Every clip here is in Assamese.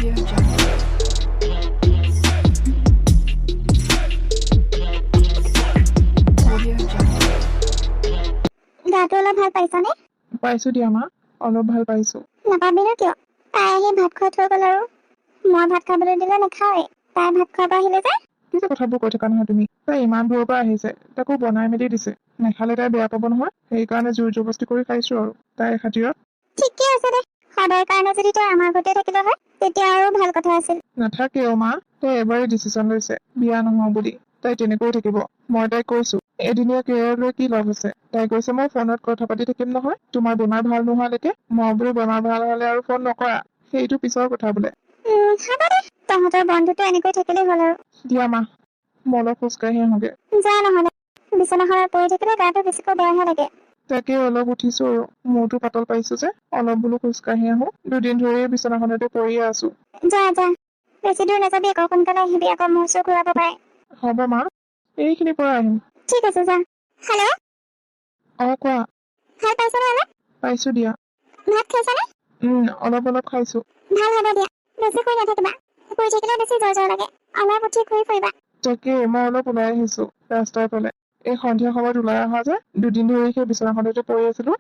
Audio Jungle. Audio Jungle. গাটো অলপ ভাল পাইছানে? পাইছো দিয়া মা, অলপ ভাল পাইছো। নাপাবি ন কিয়? তাই আহি ভাত খোৱা থৈ গ'ল আৰু মই ভাত খাবলৈ দিলে নাখাওৱেই। তাই ভাত খোৱাব আহিলে যে কি যে কথাবোৰ কৈ থকা নহয় তুমি। তাই ইমান দূৰৰ পৰা আহিছে, তাকো বনাই মেলি দিছে। নেখালে তাই বেয়া পাব নহয়, সেইকাৰণে জোৰ জবস্তি কৰি খাইছো আৰু তাইৰ খাতিৰত। ঠিকে আছে দে। সদায় কাৰণে যদি তই আমাৰ ঘৰতে থাকিলে হয় তেতিয়া আৰু ভাল কথা আছিল। নাথাকে অ মা, তাই এবাৰেই ডিচিশ্যন লৈছে বিয়া নহওঁ বুলি। তাই তেনেকৈ থাকিব। মই তাইক কৈছো এদিনীয়া কেৰিয়াৰ লৈ কি লাভ আছে। তাই কৈছে মই ফোনত কথা পাতি থাকিম নহয় তোমাৰ বেমাৰ ভাল নোহোৱালৈকে। মই বোলো বেমাৰ ভাল হলে আৰু ফোন নকৰা, সেইটো পিছৰ কথা বোলে। হ'ব দে, তহঁতৰ বন্ধুটো এনেকৈ থাকিলেই হ'ল আৰু। দিয়া মা, মই অলপ খোজকাঢ়ি আহোগে। যা নহ'লে, বিচনাখনত পৰি থাকিলে গাটো বেছিকৈ বেয়াহে লাগে। তাকে অলপ উঠিছো আৰু মূৰটো পাতল পাইছো যে অলপ বোলো খোজকাঢ়ি আহো। দুদিন ধৰি বিচনাখনতে পৰিয়ে আছো। যা যা, বেছি দূৰ নাযাবি আকৌ, সোনকালে আহিবি আকৌ, মূৰ চুৰ ঘূৰাব পাৰে। হ'ব মা, এইখিনিৰ পৰা আহিম। ঠিক আছে যা। হেল্ল', অ কোৱা। ভাল পাইছনে অলপ? পাইছো দিয়া। ভাত খাইছানে? অলপ অলপ খাইছো। ভাল হ'ব দিয়া, বেছি শুই নাথাকিবা। শুই থাকিলে বেছি জ্বৰ জ্বৰ লাগে। অলপ উঠি ঘূৰি ফুৰিবা। তাকে মই অলপ ওলাই আহিছো ৰাস্তাৰ ফালে। এই সন্ধিয়া সময়ত ওলাই অহা যে, দুদিন ধৰি সেই বিচনাখনতে পৰি আছিলো।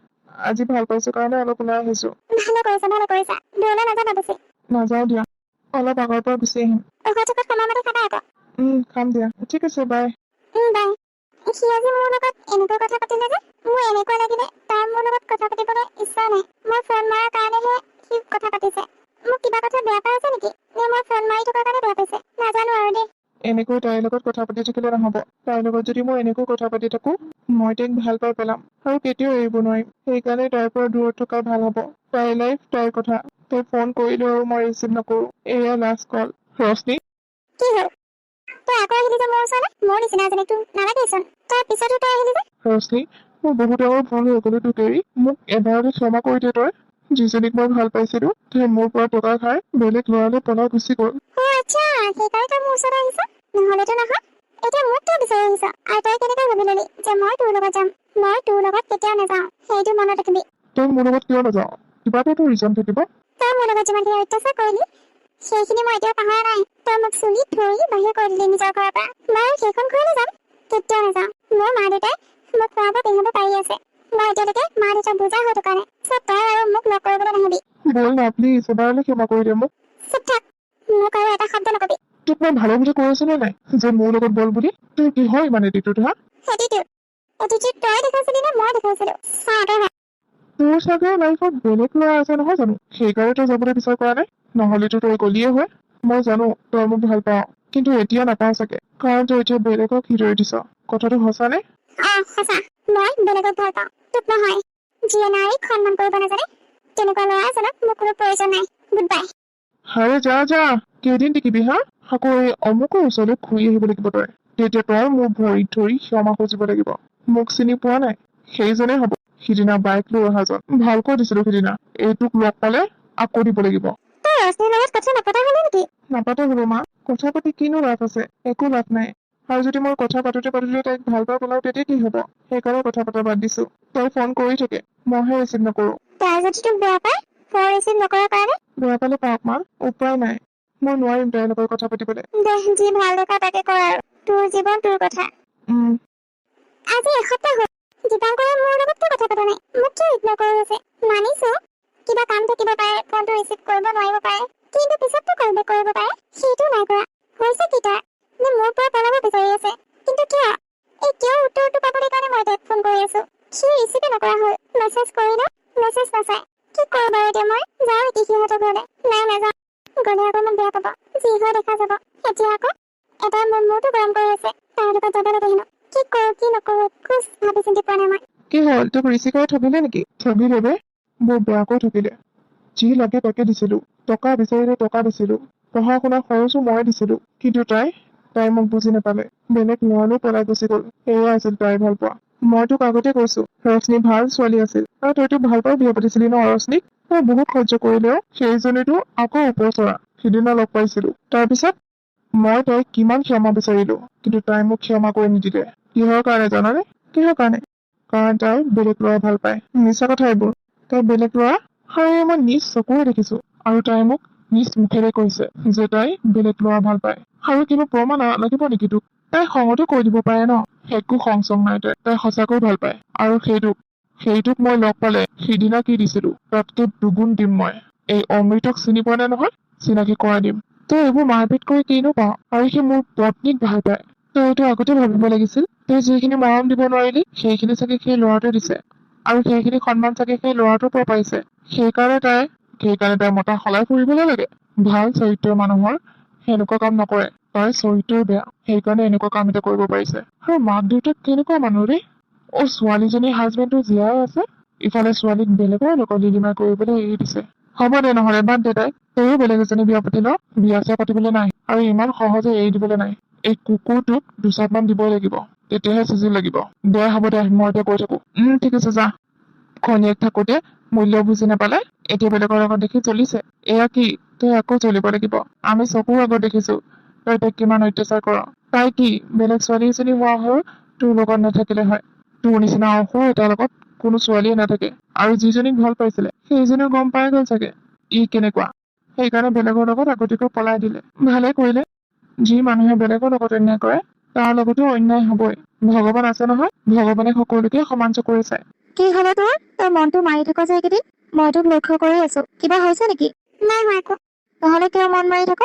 আজি ভাল পাইছো কাৰণে অলপ ওলাই আহিছো। ভালে কৰিছা। দূৰলৈ নাযাবা বেছি। নাযাও দিয়া, অলপ আগৰ পৰা গুচি আহিম। ঔষধ চৌষধ সময়মতে খাবা আকৌ। খাম দিয়া। ঠিক আছে বাই। বাই। সি আজি মোৰ লগত এনেকৈ কথা পাতিলে যে মোৰ এনেকুৱা লাগিলে তাৰ মোৰ লগত কথা পাতিবলৈ ইচ্ছা নাই। মই ফোন মৰাৰ কাৰণেহে সি কথা পাতিছে। মোক কিবা কথা বেয়া পাই আছে নেকি? নে মই ফোন মাৰি থকাৰ কাৰণে বেয়া পাইছে? নাজানো আৰু দেই। এনেকৈ তাইৰ লগত কথা পাতি থাকিলে নহব। তাইৰ লগত যদি মই এনেকৈ কথা পাতি থাকো, মই তাইক ভাল পাই পেলাম আৰু কেতিয়াও এৰিব নোৱাৰিম। সেইকাৰণে তাইৰ পৰা দূৰত থকা ভাল হব। তাইৰ লাইফ তাইৰ কথা। তাই ফোন কৰিলেও মই ৰিচিভ নকৰো। এয়া লাষ্ট কল। ৰশ্মি, কি হ'ল? তই আকৌ আহিলি যে মোৰ ওচৰলৈ? মোৰ নিচিনা এজনীক তোৰ নালাগেইচোন। তাৰ পিছতো তই আহিলি যে? ৰশ্মি, মোৰ বহুত ডাঙৰ ভুল হৈ গ'লো তোক এৰি। মোক এবাৰলৈ ক্ষমা কৰি দে তই। যিজনীক মই ভাল পাইছিলো, তাই মোৰ পৰা টকা খাই বেলেগ ল'ৰালৈ পলাই গুচি গ'ল। আচ্ছা, সেইকাৰণে তই মোৰ ওচৰত আহিছ? নহ'লেতো নহয়। এতিয়া মোক কিয় বিচাৰি আহিছ? আৰু তই কেনেকৈ ভাবি ললি যে মই তোৰ লগত যাম? মই তোৰ লগত কেতিয়াও নাযাওঁ, সেইটো মনত ৰাখিবি। তই মোৰ লগত কিয় নাযাৱ? কিবা এটাতো ৰিজন থাকিব। তই মোৰ লগত যিমানখিনি অত্যাচাৰ কৰিলি, সেইখিনি মই এতিয়াও পাহৰা নাই। তই মোক চুলি ধৰি বাহিৰ কৰি দিলি নিজৰ ঘৰৰ পৰা। মই সেইখন ঘৰলৈ যাম? কেতিয়াও নাযাওঁ। মোৰ মা দেউতাই মোক খোৱাব পিন্ধাব পাৰি আছে। মই এতিয়ালৈকে মা দেউতাক বুজা হৈ থকা নাই। তই আৰু মোক লগ কৰিবলৈ নাহিবি। বল না প্লিজ, এবাৰলৈ ক্ষমা কৰি দে মোক। চুপ থাক। মোক আৰু এটা শব্দ নকবি। তোক মই ভালো বুলি কৈ আছো নে নাই যে মোৰ লগত বল বুলি? তোৰ কি হয় ইমান এটিটিউড হা? এটিটিউড তই দেখাইছিলি নে মই দেখাইছিলো? তোৰ চাগে লাইফত বেলেগ ল'ৰা আছে নহয় জানো? সেইকাৰণে তই যাবলৈ বিচাৰ কৰা নাই। নহলেতো তই গলিয়ে হয়। মই জানো তই মোক ভাল পাৱ, কিন্তু এতিয়া নাপাওঁ চাগে, কাৰণ তই এতিয়া বেলেগক হৃদয় দিছ। কথাটো সঁচা নে? সঁচা। মই বেলেগক ভাল পাওঁ, তোক নহয়। যিয়ে নাৰীক সন্মান কৰিব নাজানে তেনেকুৱা ল'ৰা এজনক মোৰ কোনো প্ৰয়োজন নাই। Good bye. হাৰে যা যা, কেইদিন টিকিবি হা? আকৌ এই অমুকৰ ওচৰলৈ ঘূৰি আহিব লাগিব তই। তেতিয়া তই মোৰ ভৰিত ধৰি ক্ষমা খুজিব লাগিব। মোক চিনি পোৱা নাই? সেইজনে হ'ব সিদিনা বাইক লৈ অহাজন। ভালকৈ দিছিলো সিদিনা। এইটোক লগ পালে আকৌ দিব লাগিব। তই ৰশ্মিৰ লগত কথা নপতা হলি নেকি? নাপাতো হলো মা, কথা পাতি কিনো লাভ আছে? একো লাভ নাই। আৰু যদি মই কথা পাতোতে তাইক ভাল পাই পেলাও তেতিয়া কি হব? সেইকাৰণে কথা পতা বাদ দিছো। তাই ফোন কৰি থাকে, মইহে ৰিচিভ নকৰো। তাই যদি তোক বেয়া পায়, ফোন ৰিচিভ নকৰাৰ কাৰণে? বেয়া পালে পাওক মা, উপায় নাই। মই নোৱাৰিম তাইৰ লগত কথা পাতিবলৈ। দে, যি ভাল দেখা তাকে কৰ আৰু। তোৰ জীৱন তোৰ কথা। আজি এসপ্তাহ হ'ল দীপাংকৰে মোৰ লগত কিয় কথা পতা নাই? মোক কিয় ইগনৰ কৰি আছে? মানিছো কিবা কাম থাকিব পাৰে, ফোনটো ৰিচিভ কৰিব নোৱাৰিব পাৰে, কিন্তু পিছততো কল বেক কৰিব পাৰে। সেইটো নাই কৰা। হৈছে কি তাৰ? নে মোৰ পৰা পলাব বিচাৰি আছে? কিন্তু কিয়? এই কিয় উত্তৰটো পাবলৈ কাৰণে মই তাইক ফোন কৰি আছো। সি ৰিচিভে নকৰা হ'ল। মেছেজ কৰিলে মেছেজ নাচায়। কি কৰো বাৰু এতিয়া মই? যাওঁ নেকি সিহঁতৰ ঘৰলৈ? নাই নাযাওঁ। গ'লে আকৌ মোক বেয়া পাব। যি হয় দেখা যাব। এতিয়া আকৌ এটাই মোৰ মূৰটো গৰম কৰি আছে। তাৰ লগত যাব লাগে হেনো। কি কৰো কি নকৰো একো ভাবি চিন্তি পোৱা নাই মই। কি হ'ল, তোক ৰিচিভ কৰি ঠগিলে নেকি? ঠগিলে বে, বৰ বেয়াকৈ ঠগিলে। যি লাগে তাকে দিছিলো। টকা বিচাৰিলে টকা দিছিলো। পঢ়া শুনাৰ খৰচো মই দিছিলো। কিন্তু তাই মোক বুজি নাপালে। বেলেগ ল'ৰালৈ পলাই গুচি গ'ল। এয়া আছিল তাইৰ ভাল পোৱা। মই তোক আগতে কৈছো ৰশ্মি ভাল ছোৱালী আছিল, আৰু তইতো ভাল পাই বিয়া পাতিছিলি ন ৰশ্মিক? মই বহুত সহ্য কৰিলেও সেইজনীতো আকৌ ওপৰচৰা। সিদিনা লগ পাইছিলো। তাৰপিছত মই তাইক কিমান ক্ষমা বিচাৰিলো, কিন্তু তাই মোক ক্ষমা কৰি নিদিলে। কিহৰ কাৰণে জানানে? কিহৰ কাৰণে? কাৰণ তাই বেলেগ ল'ৰা ভাল পায়। মিছা কথা এইবোৰ। তাই বেলেগ ল'ৰা হাৰে মই নিজ চকুৰে দেখিছো। আৰু তাই মোক নিজ মুখেৰে কৈছে যে তাই বেলেগ ল'ৰা ভাল পায়। আৰু কিবা প্ৰমাণ লাগিব নেকি তোক? তাই খঙতো কৈ দিব পাৰে ন, একো খং চং নাই তাই সঁচাকৈ ভাল পায়। আৰু সেইটোক মই লগ পালে সিদিনা কি দিছিলো তাতকে দুগুণ দিম মই। এই অমৃতক চিনি পোৱা নাই নহয়, চিনাকি কৰাই দিম। তই এইবোৰ মাৰপিট কৰি কিনো পাওঁ? আৰু সি মোৰ পত্নীক ভাল পায়। তই এইটো আগতে ভাবিব লাগিছিল। তই যিখিনি মৰম দিব নোৱাৰিলি সেইখিনি চাগে সেই ল'ৰাটোৱে দিছে। আৰু সেইখিনি সন্মান চাগে সেই ল'ৰাটোৰ পৰা পাইছে। সেইকাৰণে তাই মতা সলাই ফুৰিবলৈ লাগে। ভাল চৰিত্ৰৰ মানুহৰ সেনেকুৱা কাম নকৰে। তাই চৰিত্ৰই বেয়া, সেইকাৰণে এনেকুৱা কাম এটা কৰিব পাৰিছে। আৰু মাক দেউতাক কেনেকুৱা মানুহ দেই। ছোৱালীজনীৰ হাজবেণ্ডটো জীয়াই আছে, ইফালে ছোৱালীক বেলেগৰ লগত লিলিমাই কৰিবলৈ এৰি দিছে। হ'ব দে নহলে বাদ দে তইও বেলেগ এজনী বিয়া পাতি ল। বিয়া চিয়া পাতিবলৈ নাই আৰু ইমান সহজে এৰি দিবলৈ নাই। এই কুকুৰটোক দুচাকমান দিবই লাগিব, তেতিয়াহে চিজিল লাগিব। দে হ'ব দে, মই এতিয়া কৈ থাকো। ঠিক আছে যা। ঘৈণীয়েক থাকোতে মূল্য বুজি নাপালে এতিয়া বেলেগৰ লগত দেখি চলিছে। এয়া কি তই আকৌ চলিব লাগিব। আমি চকুৰ আগত দেখিছো তই তাইক কিমান অত্যাচাৰ কৰ। তাই কি বেলেগ ছোৱালী এজনী হোৱা হৈ তোৰ লগত নাথাকিলে হয়? তোৰ নিচিনা অসুৰ এটাৰ লগত কোনো ছোৱালীয়ে নাথাকে। আৰু যিজনীক ভাল পাইছিলে সেইজনীও গম পাই গল চাগে ই কেনেকুৱা। সেইকাৰণে বেলেগৰ লগত আগতীয়াকৈ পলাই দিলে। ভালে কৰিলে। যি মানুহে বেলেগৰ লগত অন্যায় কৰে তাৰ লগতো অন্যায় হবই। ভগৱান আছে নহয়, ভগৱানে সকলোকে সমান চকুৰে চায়। কি হলো তোৰ? তই মনটো মাৰি থাক যে এইকেইদিন। মই তোক লক্ষ্য কৰি আছো। কিবা হৈছে নেকি? নাই হোৱা একো। নহলে কিয় মন মাৰি থাক?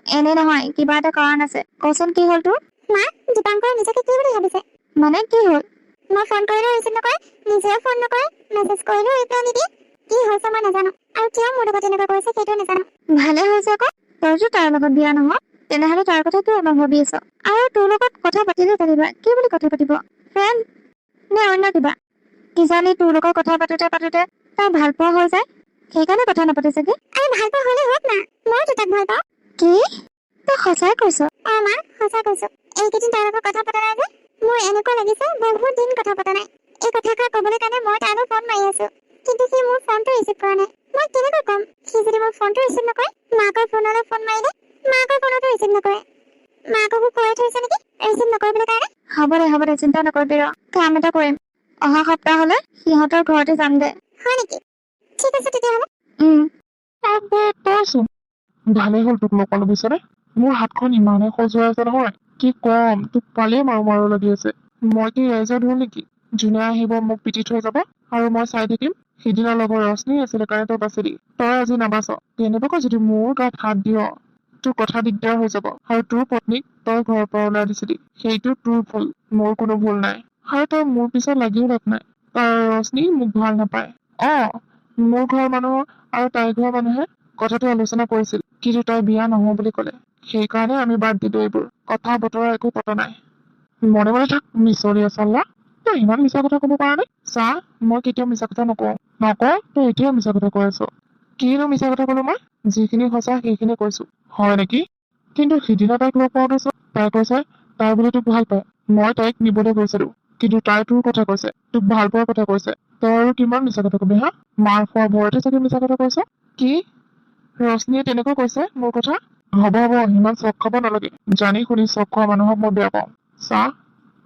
এনে নহয়, কিবা এটা কাৰণ আছে। কচোন কি হল তোৰ? মা, দীপাংকৰ নিজকে কি বুলি ভাবিছে? মানে কি হল? মই ফোন কৰিলেও ৰিচিভ নকৰে, নিজেও ফোন নকৰে, মেছেজ কৰিলেও ৰিপ্লাই নিদিয়ে। কি হৈছে মই নাজানো, আৰু কিয় মোৰ লগত এনেকুৱা কৰিছে সেইটো নাজানো। ভালে হৈছে আকৌ, তইতো তাৰ লগত বিয়া নহয়। তেনেহলে তাৰ কথা কিয় ইমান ভাবি আছ? আৰু তোৰ লগত কথা পাতিলে পাতিবা, কি বুলি কথা পাতিব? ফ্ৰেণ্ড নে অন্য কিবা? কিজানি তোৰ লগত কথা পাতোতে তাৰ ভাল পোৱা হৈ যায়, সেইকাৰণে কথা নাপাতে চাগে। আৰু ভাল পোৱা হলে হওক না, মইতো তাক ভাল পাওঁ। কি তই সঁচাই কৈছ? মা, সঁচাই কৈছো। এইকেইদিন তাৰ লগত কথা পতা নাই যে মোৰ এনেকুৱা লাগিছে বহুত দিন কথা পতা নাই। এই কথাষাৰ কবলৈ কাৰণে মই তালৈ ফোন মাৰি আছো, কিন্তু সি মোৰ ফোনটো ৰিচিভ কৰা নাই। মই কেনেকৈ কম? সি যদি মোৰ ফোনটো ৰিচিভ নকৰে, মাকৰ ফোনলৈ ফোন মাৰিলে মাকৰ ফোনতো ৰিচিভ নকৰে। মাককো কৈ থৈছে নেকি ৰিচিভ নকৰিবলৈ কাৰণে। হ'ব দে চিন্তা নকৰিবি ৰ। কাম এটা কৰিম, অহা সপ্তাহলৈ সিহঁতৰ ঘৰতে যাম দে। হয় নেকি? ঠিক আছে তেতিয়াহলে। তইচোন ভালে হ'ল তোক লগ পালো বুজিছনে। মোৰ হাতখন ইমানে খজুৱাই আছে নহয়, কি কম তোক পালেই মাৰো মাৰো লাগি আছে। মই কি ৰাইজৰ ধুল নেকি? যোনে আহিব মোক পিটি থৈ যাব আৰু মই চাই থাকিম। সিদিনা লগৰ ৰশ্মি আছিলে কাৰণে তই বাচিলি, তই আজি নাবাচ। কেনেবাকৈ যদি মোৰ গাত হাত দিয় তোৰ কথা দিগদাৰ হৈ যাব। আৰু তোৰ পত্নীক তই ঘৰৰ পৰা ওলাই দিছিলি, সেইটো তোৰ ভুল, মোৰ কোনো ভুল নাই। আৰু তই মোৰ পিছত লাগিও লাভ নাই। ৰশ্মি মোক ভাল নাপায়। মোৰ ঘৰৰ মানুহ আৰু তাইৰ ঘৰৰ মানুহে কথাটো আলোচনা কৰিছিল, কিন্তু তাই বিয়া নহওঁ বুলি কলে। সেইকাৰণে আমি বাদ দিলো এইবোৰ। কথা বতৰা একো পতা নাই। মনে মনে থাক মিছৰীয়া চাল্লা। তই ইমান মিছা কথা কব পাৰ নে? চা, মই কেতিয়াও মিছা কথা নকওঁ। তই এতিয়াও মিছা কথা কৈ আছ। কিনো মিছা কথা কলো মই? যিখিনি সঁচা সেইখিনি কৈছো। হয় নেকি? কিন্তু সিদিনা তাইক লগ পাওঁতে তাই কৈছে তাই বোলে তোক ভাল পায়। মই তাইক নিবলৈ গৈছিলো, কিন্তু তাই তোৰ কথা কৈছে, তোক ভাল পোৱাৰ কথা কৈছে। তই আৰু কিমান মিছা কথা কবি হা? মাৰ খোৱা ভয়তে চাগে মিছা কথা কৈছ। কি ৰশ্মিয়ে তেনেকৈ কৈছে মোৰ কথা? হ'ব ইমান চখ খাব নালাগে। জানি শুনি চখ খোৱা মানুহক মই বেয়া পাওঁ। চা,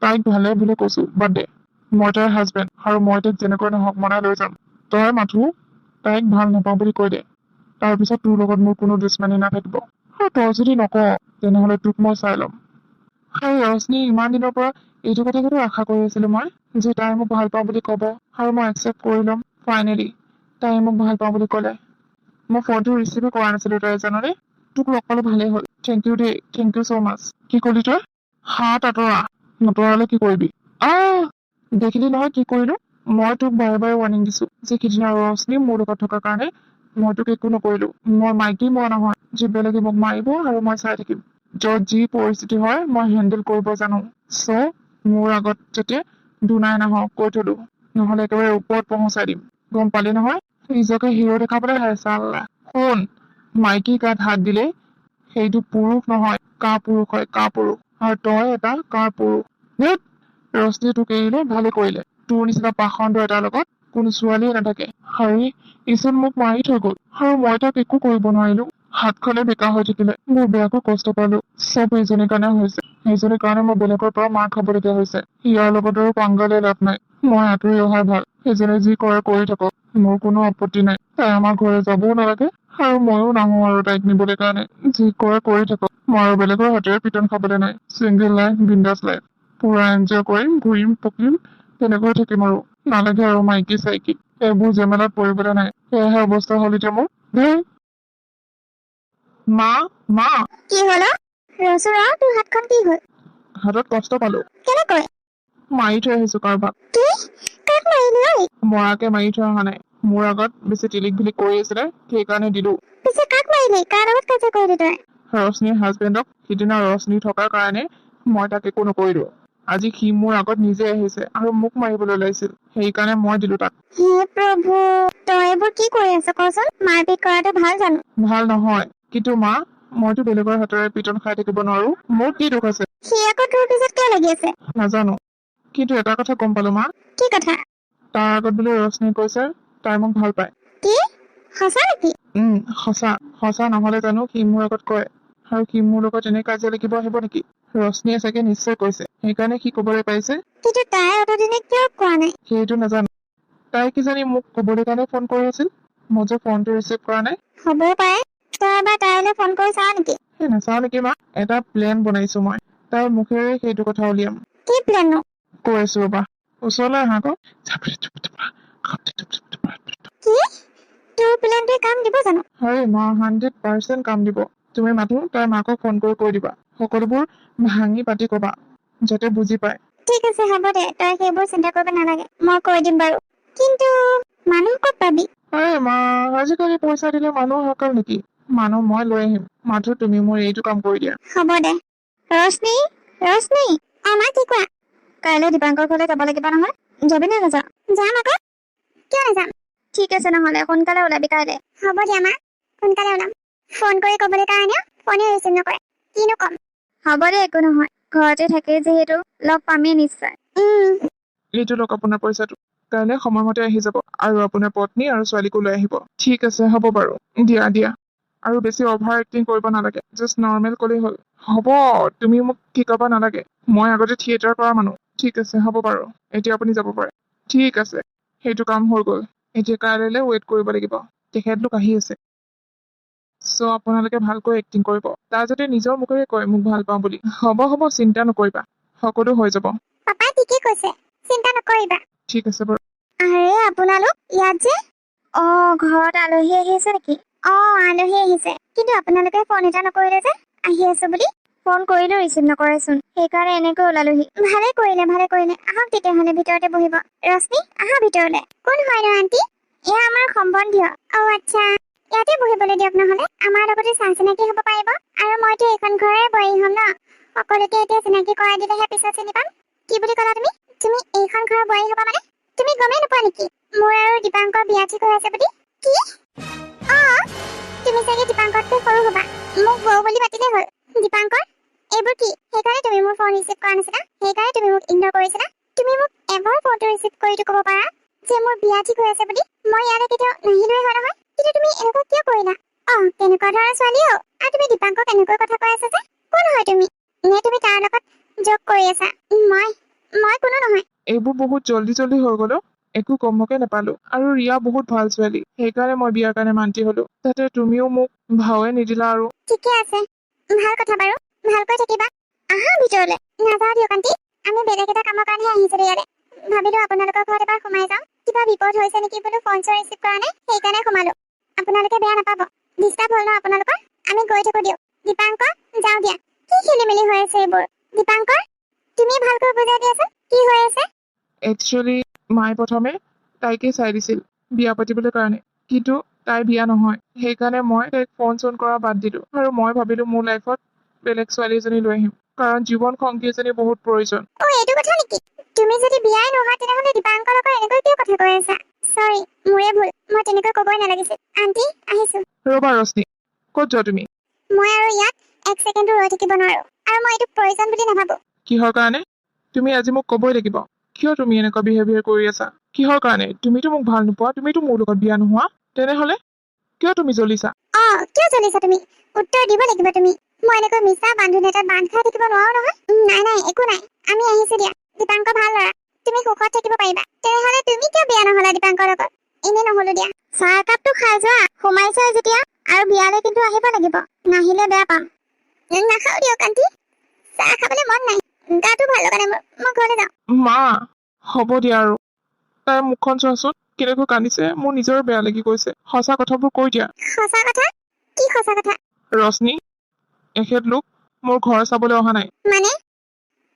তাইক ভালে বুলি কৈছো, বাদ দে। মই তাইৰ হাজবেণ্ড আৰু মই তাইক যেনেকৈ নহওক মনাই লৈ যাম। তই মাথো তাইক ভাল নাপাওঁ বুলি কৈ দে। তাৰপিছত তোৰ লগত মোৰ কোনো দুশ্মনী নাথাকিব। আৰু তই যদি নকওঁ তেনেহলে তোক মই চাই ল'ম। আৰু ৰশ্মি ইমান দিনৰ পৰা এইটো কথাকে আশা কৰি আছিলো মই, যে তাই মোক ভাল পাওঁ বুলি কব আৰু মই একচেপ্ট কৰি ল'ম। ফাইনেলি তাই মোক ভাল পাওঁ বুলি কলে। মই ফোনটো ৰিচিভে কৰা নাছিলো তাই জাননে। তোক লগ পালো ভালেই হ'ল। থেংক ইউ দেই, থেংক ইউ ছ' মাছ। কি কলি তই? হাত আঁতৰা। নতৰালে কি কৰিবি? দেখিলি নহয় কি কৰিলো। মই তোক বাৰে বাৰে ৱাৰ্ণিং দিছো যে সিদিনা ৰশ্মি মোৰ লগত থকাৰ কাৰণে মই তোক একো নকৰিলো। মই মাইকী মই নহয় যে বেলেগে মোক মাৰিব আৰু মই চাই থাকিম। যত যি পৰিস্থিতি হয় মই হেণ্ডেল কৰিব জানো। চ' মোৰ আগত যাতে দুনাই নাহক কৈ থলো, নহলে একেবাৰে ওপৰত পহুচাই দিম। গম পালি নহয়? নিজকে হিৰো দেখাবলৈ হয় চাল্লা। শুন, মাইকী গাত হাত দিলে সেইটো পুৰুষ নহয়, কা পুৰুষ হয়, কা পুৰুষ। আৰু তই এটা কা পুৰুষ। ৰশ্মি তোক এৰিলে ভালে কৰিলে। তোৰ নিচিনা পাষণ্ড এটাৰ লগত কোনো ছোৱালীয়ে নাথাকে। আৰু ইচোন মোক মাৰি থৈ গল আৰু মই তাক একো কৰিব নোৱাৰিলো। হাতখনে বেকা হৈ থাকিলে। মোৰ বেয়াকৈ কষ্ট পালো। চব এইজনীৰ কাৰণে হৈছে। সেইজনীৰ কাৰণে মই বেলেগৰ পৰা মাৰ খাবলগীয়া হৈছে। ইয়াৰ লগত আৰু পাংগালে লাভ নাই। মই আঁতৰি অহাই ভাল। সেইজনে যি কৰে কৰি থাকক, মোৰ কোনো আপত্তি নাই। তাই আমাৰ ঘৰে যাবও নালাগে আৰু ময়ো নাহো আৰু তাইক নিবলৈ কাৰণে যি কৰে কৰি থাকক মই আৰু বেলেগৰ হাতেৰে পিটন খাবলৈ নাই চিংগল লাইফ বিন্দাছ লাইফ পুৰা এনজয় কৰিম ঘূৰিম পকিম তেনেকৈ থাকিম আৰু নালাগে আৰু মাইকী চাইকী এইবোৰ জেমেলাত পৰিবলৈ নাই সেয়াহে অৱস্থা হ'ল এতিয়া মোৰ ধেই মা মা কি হলো ৰচো ৰ তোৰ হাতখন কি হ'ল হাতত কষ্ট পালো কেনেকৈ মাৰি থৈ আহিছো কাৰোবাক কি কাক মাৰিলি ঐ মৰাকে মাৰি থৈ অহা নাই মোৰ আগত বেছি টিলিক ভিলিক কৰি আছিলে সেইকাৰণে দিলো পিছে কাক মাৰিলি কাৰ লগত কাজিয়া কৰিলি তই ৰশ্মিৰ হাজবেণ্ডক সিদিনা ৰশ্মি থকাৰ কাৰণে মই তাক একো নকৰিলো আজি সি মোৰ আগত নিজে আহিছে আৰু মোক মাৰিবলৈ ওলাইছিল সেইকাৰণে মই দিলো তাক হে প্ৰভু তই এইবোৰ কি কৰি আছ কচোন মাৰপিট কৰাটো ভাল জানো ভাল নহয় কিন্তু মা মইতো বেলেগৰ হাতেৰে পিটন খাই থাকিব নোৱাৰো মোৰ কি দুখ আছে সি আকৌ তোৰ পিছত কিয় লাগি আছে নাজানো কিন্তু এটা কথা গম পালো মা কি কথা তাৰ আগত বোলে ৰশ্মি কৈছে তাই মোক ভাল পায় কি সঁচা নেকি সঁচা সঁচা নহলে জানো সি মোৰ আগত কয় আৰু সি মোৰ লগত এনে কাজিয়া লাগিব আহিব নেকি ৰশ্মিয়ে চাগে নিশ্চয় কৈছে সেইকাৰণে সি কবলৈ পাইছে কিন্তু তাই অতদিনে কিয় কোৱা নাই সেইটো নাজানো তাই কিজানি মোক কবলৈ কাৰণে ফোন কৰি আছিল মই যে ফোনটো ৰিচিভ কৰা নাই হ'বও পাৰে তই এবাৰ তাইলৈ ফোন কৰি চা নেকি সেই নাচাও নেকি মা এটা প্লেন বনাইছো মই তাইৰ মুখেৰে সেইটো কথা উলিয়াম কি প্লেন নো কৈ আছো ৰবা ওচৰলৈ আহা আকৌ কি তোৰ প্লেনটোৱে কাম দিব জানো হয় মা 100% কাম দিব তুমি মাথো তাইৰ মাকক ফোন কৰি কৈ দিবা সকলোবোৰ ভাঙি পাতি কবা যাতে বুজি পায় ঠিক আছে হ'ব দে তই সেইবোৰ চিন্তা কৰিব নালাগে মই কৈ দিম বাৰু কিন্তু মানুহ ক'ত পাবি আৰে মা আজিকালি পইচা দিলে মানুহ হাকাল নেকি মানুহ মই লৈ আহিম মাথো তুমি মোৰ এইটো কাম কৰি দিয়া হ'ব দে ৰশ্মি ৰশ্মি মা কি কোৱা কাইলৈ দীপাংকৰ ঘৰলৈ যাব লাগিব নহয় যাবি নে নাযাওঁ যাম আকৌ কিয় নাযাম ঠিক আছে নহ'লে সোনকালে ওলাবি কাইলৈ হ'ব দিয়া মা সোনকালে ওলাম ফোন কৰি ক'বলৈ কাৰণে ফোনে ৰিচিভ নকৰে কিনো ক'ম হ'ব দে একো নহয় ঘৰতে থাকে যিহেতু লগ পামেই নিশ্চয় এইটো লওক আপোনাৰ পইচাটো কাইলৈ সময়মতে আহি যাব আৰু আপোনাৰ পত্নী আৰু ছোৱালীকো লৈ আহিব ঠিক আছে হ'ব বাৰু দিয়া দিয়া আৰু বেছি অভাৰ এক্টিং কৰিব নালাগে জাষ্ট নৰ্মেল ক'লেই হ'ল হ'ব তুমি মোক শিকাব নালাগে মই আগতে থিয়েটাৰ কৰা মানুহ ঠিক আছে হ'ব বাৰু এতিয়া আপুনি যাব পাৰে ঠিক আছে সেইটো কাম হৈ গ'ল এতিয়া কাইলৈ ৱেইট কৰিব লাগিব তেখেতলোক আহি আছে চ' আপোনালোকে ভালকৈ এক্টিং কৰিব তাৰ যাতে নিজৰ মুখেৰে কয় মোক ভাল পাওঁ বুলি হ'ব হ'ব চিন্তা নকৰিবা সকলো হৈ যাব পাপাই ঠিকেই কৈছে চিন্তা নকৰিবা ঠিক আছে বাৰু আৰে আপোনালোক ইয়াত যে ঘৰত আলহী আহিছে নেকি আলহী আহিছে কিন্তু আপোনালোকে ফোন এটা নকৰিলে যে আহি আছো বুলি ফোন কৰিলেও ৰিচিভ নকৰেচোন সেইকাৰণে এনেকৈ ওলালোহি ভালে কৰিলে আহক তেতিয়াহ'লে ভিতৰতে বহিব ৰশ্মি আহা ভিতৰলে কোন হয় ন আণ্টি এয়া আমাৰ সম্বন্ধীয় আচ্ছা ইয়াতে বহিবলৈ দিয়ক নহ'লে আমাৰ লগতে চাহ চিনাকি হ'ব পাৰিব আৰু মইতো এইখন ঘৰৰে বোৱাৰী হ'ম ন সকলোকে এতিয়া চিনাকি কৰাই দিলেহে পিছত চিনি পাম কি বুলি ক'লা তুমি তুমি এইখন ঘৰৰ বোৱাৰী হ'বা মানে তুমি গমেই নোপোৱা নেকি মোৰ আৰু দীপাংকৰ বিয়া ঠিক হৈ আছে বুলি কি তুমি চাগে দীপাংকৰতকৈ সৰু হ'বা মোক বৌ বুলি মাতিলে হ'ল দীপাংকৰ এইবোৰ কি সেইকাৰণে তুমি মোৰ ফোন ৰিচিভ কৰা নাছিলা সেইকাৰণে তুমি মোক ইগনৰ কৰিছিলা তুমি মোক এবাৰ ফোনটো ৰিচিভ কৰিটো ক'ব পাৰা যে মোৰ বিয়া ঠিক হৈ আছে বুলি মই ইয়ালৈ কেতিয়াও নাহিলোৱে হয় নহয় কিন্তু তুমি এনেকুৱা কিয় কৰিলা তেনেকুৱা ধৰণৰ ছোৱালীও আৰু তুমি দীপাংকক এনেকৈ কথা কৈ আছা যে কোন হয় তুমি নে তুমি তাৰ লগত জোক কৰি আছা মই কোনো নহয় এইবোৰ বহুত জল্দি হৈ গ'ল একো কমকে নাপালো আৰু ৰিয়া বহুত ভাল ছোৱালী সেইকাৰণে মই বিয়াৰ কাৰণে মান্তি হলো তাতে তুমিও মোক ভাৱে নিদিলা আৰু ঠিকে আছে ভাল কথা বাৰু ভালকৈ থাকিবা আহা ভিতৰলে নাযাওঁ দিয়ক আণ্টি আমি বেলেগ এটা কামৰ কাৰণেহে আহিছিলো ইয়ালে ভাবিলো আপোনালোকৰ ঘৰত এবাৰ সোমাই যাওঁ কিবা বিপদ হৈছে নেকি বোলো ফোন চোন ৰিচিভ কৰা নাই সেইকাৰণে সোমালো আপোনালোকে বেয়া নাপাব ডিষ্টাৰ্ব হ'ল ন আপোনালোকৰ আমি গৈ থাকো দিয়ক দীপাংকৰ যাওঁ দিয়া কি খেলি মেলি হৈ আছে এইবোৰ দীপাংকৰ তুমি ভালকৈ বুজাই দিয়াচোন কি হৈ আছে একচুৱেলি মায়ে প্ৰথমে তাইকে চাই দিছিল বিয়া পাতিবলৈ কাৰণে কিন্তু তাই বিয়া নহয় সেইকাৰণে মই তাইক ফোন চোন কৰা বাদ দিলো আৰু মই ভাবিলো মোৰ লাইফত বেলেগ ছোৱালী এজনী লৈ আহিম কাৰণ জীৱন সংগী এজনী বহুত প্ৰয়োজন এইটো কথা নেকি তুমি যদি বিয়াই নোহোৱা তেনেহ'লে দীপাংকৰ লগত এনেকৈ কিয় কথা কৈ আছা সৰি মোৰে ভুল মই তেনেকৈ ক'বই নালাগিছিল আণ্টি আহিছো ৰবা ৰশ্মি ক'ত যোৱা তুমি মই আৰু ইয়াত এক ছেকেণ্ডো ৰৈ থাকিব নোৱাৰো আৰু মই এইটো প্ৰয়োজন বুলি নাভাবো কিহৰ কাৰণে তুমি আজি মোক ক'বই লাগিব কিয় তুমি এনেকুৱা বিহেভিয়াৰ কৰি আছা কিহৰ কাৰণে তুমিতো মোক ভাল নোপোৱা তুমিতো মোৰ লগত বিয়া নোহোৱা তেনেহ'লে কিয় তুমি জ্বলিছা কিয় জ্বলিছা তুমি উত্তৰ দিব লাগিব তুমি মই এনেকৈ মিছা বান্ধোন এটাত বান্ধ খাই থাকিব নোৱাৰো নহয় নাই একো নাই আমি আহিছো দিয়া দীপাংকৰ ভাল ল'ৰা তুমি সুখত থাকিব পাৰিবা তেনেহ'লে তুমি কিয় বিয়া নহ'লা দীপাংকৰ লগত এনে নহ'লো দিয়া চাহ একাপটো খাই যোৱা সোমাইছাই যেতিয়া আৰু বিয়ালৈ কিন্তু আহিব লাগিব, নাহিলে বেয়া পাম। নাখাওঁ দিয়ক আন্টি, চাহ খাবলৈ মন নাই, গাটো ভাল লগা নাই মোৰ, মই ঘৰলৈ যাওঁ। মা হ'ব দিয়া আৰু। তাই মুখখন চোৱাচোন কেনেকৈ কান্দিছে, মোৰ নিজৰ বেয়া লাগি গৈছে। সঁচা কথাবোৰ কৈ দিয়া। সঁচা কথা? কি সঁচা কথা? ৰশ্মি, এখেত লোক মোৰ ঘৰ চাবলৈ অহা নাই। মানে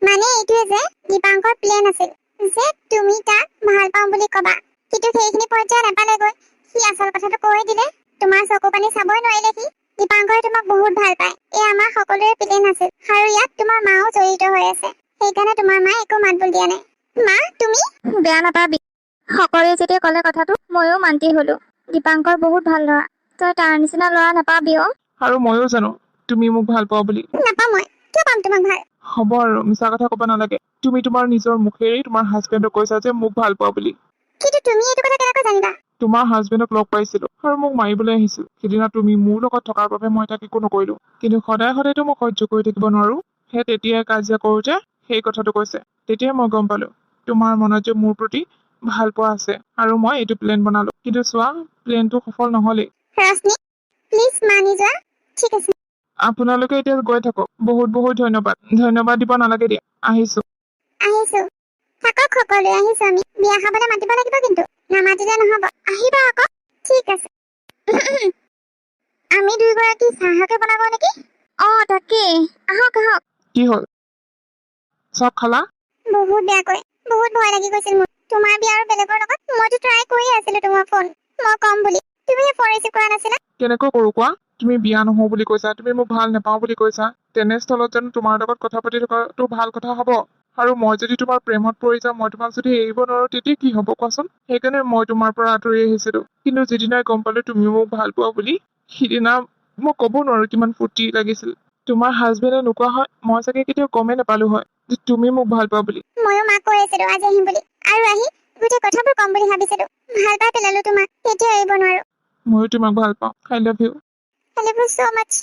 মানে এইটোৱে যে দীপাংকৰ প্লেন আছিল যে তুমি তাক ভাল পাওঁ বুলি কবা, কিন্তু সেইখিনি পৰ্যায় নাপালেগৈ। সি আচল কথাটো কৈ দিলে, তোমাৰ চকু পানী চাবই নোৱাৰিলে সি। দীপাংকৰে তোমাক বহুত ভাল পায়, এই আমাৰ সকলোৰে প্লেন আছিল, আৰু ইয়াত তোমাৰ মাও জড়িত হৈ আছে। সেইকাৰণে তোমাৰ মায়ে একো মাত বোল দিয়া নাই। মা তুমি বেয়া নাপাবি, সকলোৱে যেতিয়া ক'লে কথাটো ময়ো মান্তি হলো। দীপাংকৰ বহুত ভাল ল'ৰা, তই তাৰ নিচিনা ল'ৰা নাপাবি। আৰু ময়ো জানো তুমি মোক ভাল পোৱা বুলি। নাপাওঁ মই, কিয় পাম তোমাক ভাল? হ'ব আৰু মিছা কথা ক'ব নালাগে। তুমি তোমাৰ নিজৰ মুখেৰে তোমাৰ হাজবেণ্ডক কৈছা যে মোক ভাল পোৱা বুলি। কিন্তু তুমি এইটো কথা কেনেকৈ জানিবা? তোমাৰ হাজবেণ্ডক লগ পাইছিলো আৰু মোক মাৰিবলৈ আহিছিল। সেইদিনা তুমি মোৰ লগত থকাৰ বাবে মই তাক একো নকৰিলো, কিন্তু সদায় সদায়তো মই সহ্য কৰি থাকিব নোৱাৰো। সেই তেতিয়াই কাজিয়া কৰোঁতে সেই কথাটো কৈছে, তেতিয়াই মই গম পালো তোমাৰ মনত যে মোৰ প্ৰতি ভাল পোৱা আছে, আৰু মই এইটো প্লেন বনালো। কিন্তু চোৱা, প্লেনটো সফল নহলেই। ৰশ্মি প্লিজ মানি যোৱা। ঠিক আছে, আপোনালোকে এতিয়া গৈ থাকক। বহুত বহুত ধন্যবাদ। ধন্যবাদ দিব নালাগে দিয়া, আহিছো। আহিছো। থাকক সকলোৱে, আহিছো আমি। বিয়া খাবলৈ মাতিব লাগিব, কিন্তু নামাতিলে নহব। আহিবা আকৌ। ঠিক আছে। আমি দুইগৰাকী চাহকে বনাব নেকি? তাকেই, আহক আহক। কি হ'ল, চব খালা? বহুত বেয়াকৈ, বহুত ভয় লাগি গৈছিল মোৰ তোমাৰ বিয়া আৰু বেলেগৰ লগত। মইতো ট্ৰাই কৰিয়ে আছিলো তোমাৰ ফোন মই কম বুলি, তুমিহে ফোন ৰিচিভ কৰা নাছিলা। কেনেকৈ কৰো কোৱা? তুমি বিয়া নহও বুলি কৈছা, তুমি মোক ভাল নাপাওঁ বুলি কৈছা। তেনেস্থলত জানো তোমাৰ লগত কথা পাতি থকাটো ভাল কথা হব? আৰু মই যদি তোমাৰ প্ৰেমত পৰি যাওঁ, মই তোমাক যদি এৰিব নোৱাৰো, তেতিয়া কি হব কোৱাচোন? সেইকাৰণে মই তোমাৰ পৰা আঁতৰি আহিছিলো। কিন্তু যিদিনাই গম পালো তুমি মোক ভাল পোৱা বুলি, সিদিনা মই কব নোৱাৰো কিমান ফূৰ্তি লাগিছিল। তোমাৰ হাজবেণ্ডে নোকোৱা হয় মই চাগে কেতিয়াও গমেই নাপালো হয় যে তুমি মোক ভাল পোৱা বুলি। ময়ো মাক কৈ আছিলো আজি আহিম বুলি, আৰু আহি গোটেই কথাবোৰ কম বুলি ভাবিছিলো। ভাল পাই পেলালো তোমাক, এতিয়া এৰিব নোৱাৰো। ময়ো তোমাক ভাল পাওঁ। I love you. I love you so much.